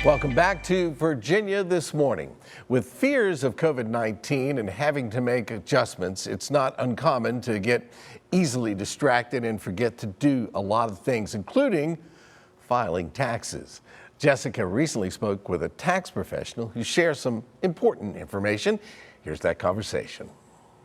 Welcome back to Virginia This Morning. With fears of COVID-19 and having to make adjustments, it's not uncommon to get easily distracted and forget to do a lot of things, including filing taxes. Jessica recently spoke with a tax professional who shares some important information. Here's that conversation.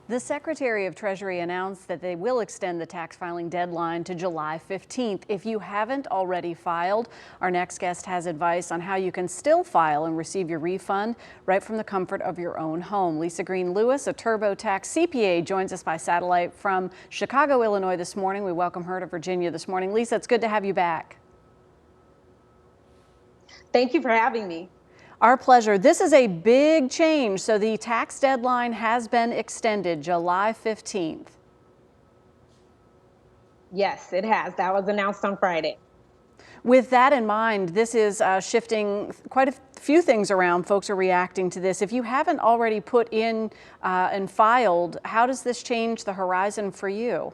The Secretary of Treasury announced that they will extend the tax filing deadline to July 15th. If you haven't already filed, our next guest has advice on how you can still file and receive your refund right from the comfort of your own home. Lisa Greene, a TurboTax CPA, joins us by satellite from Chicago, Illinois this morning. We welcome her to Virginia this morning. Lisa, it's good to have you back. Thank you for having me. Our pleasure. This is a big change. So the tax deadline has been extended July 15th. Yes, it has. That was announced on Friday. With that in mind, this is shifting quite a few things around. Folks are reacting to this. If you haven't already put in and filed, how does this change the horizon for you?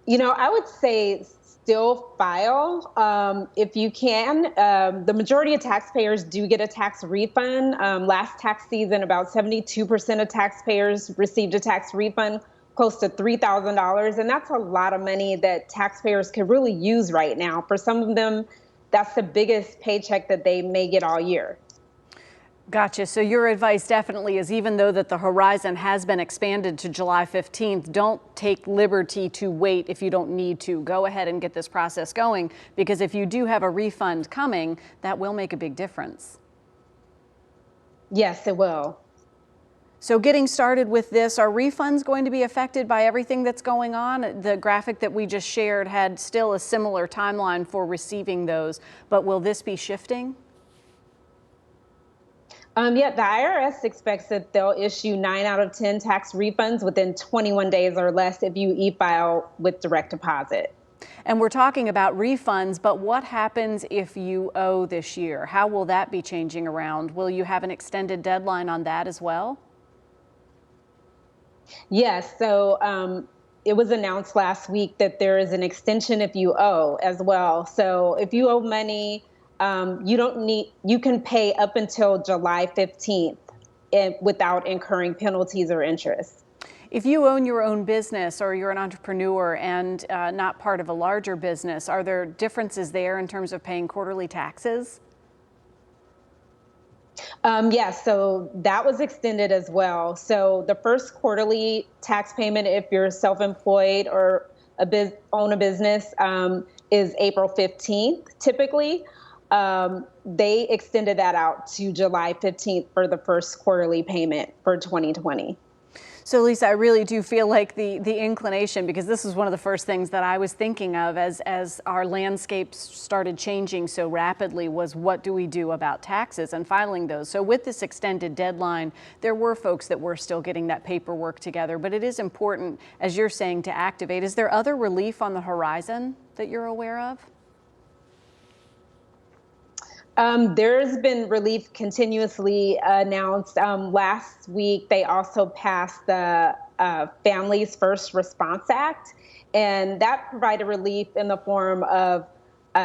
You know, I would say still file if you can. The majority of taxpayers do get a tax refund. Last tax season, about 72% of taxpayers received a tax refund, close to $3,000. And that's a lot of money that taxpayers could really use right now. For some of them, that's the biggest paycheck that they may get all year. Gotcha. So your advice definitely is, even though that the horizon has been expanded to July 15th, don't take liberty to wait if you don't need to. Go ahead and get this process going, because if you do have a refund coming, that will make a big difference. Yes, it will. So getting started with this, are refunds going to be affected by everything that's going on? The graphic that we just shared had still a similar timeline for receiving those, but will this be shifting? Yeah, the IRS expects that they'll issue 9 out of 10 tax refunds within 21 days or less if you e-file with direct deposit. And we're talking about refunds, but what happens if you owe this year? How will that be changing around? Will you have an extended deadline on that as well? Yes, so it was announced last week that there is an extension if you owe as well. So if you owe money, you can pay up until July 15th without incurring penalties or interest. If you own your own business or you're an entrepreneur and not part of a larger business, are there differences there in terms of paying quarterly taxes? Yes, so that was extended as well. So the first quarterly tax payment, if you're self-employed or own a business, is April 15th typically. They extended that out to July 15th for the first quarterly payment for 2020. So Lisa, I really do feel like the inclination, because this is one of the first things that I was thinking of as our landscapes started changing so rapidly, was what do we do about taxes and filing those? So with this extended deadline, there were folks that were still getting that paperwork together, but it is important, as you're saying, to activate. Is there other relief on the horizon that you're aware of? There's been relief continuously announced. Last week, they also passed the Families First Response Act, and that provided relief in the form of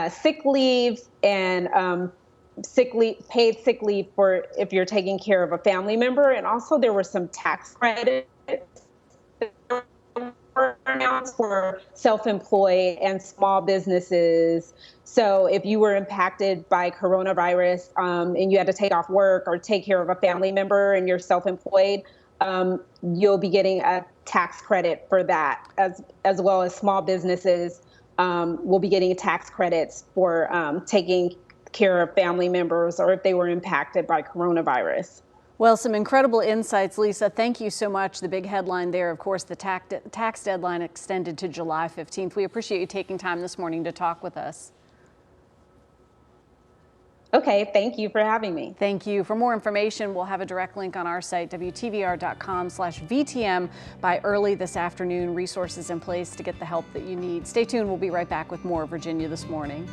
sick leave and paid sick leave for if you're taking care of a family member. And also there were some tax credits announced for self-employed and small businesses. So if you were impacted by coronavirus and you had to take off work or take care of a family member and you're self-employed, you'll be getting a tax credit for that, as well as small businesses will be getting tax credits for taking care of family members or if they were impacted by coronavirus. Well, some incredible insights, Lisa. Thank you so much. The big headline there, of course, the tax deadline extended to July 15th. We appreciate you taking time this morning to talk with us. Okay, thank you for having me. Thank you. For more information, we'll have a direct link on our site, WTVR.com/VTM, by early this afternoon. Resources in place to get the help that you need. Stay tuned. We'll be right back with more Virginia This Morning.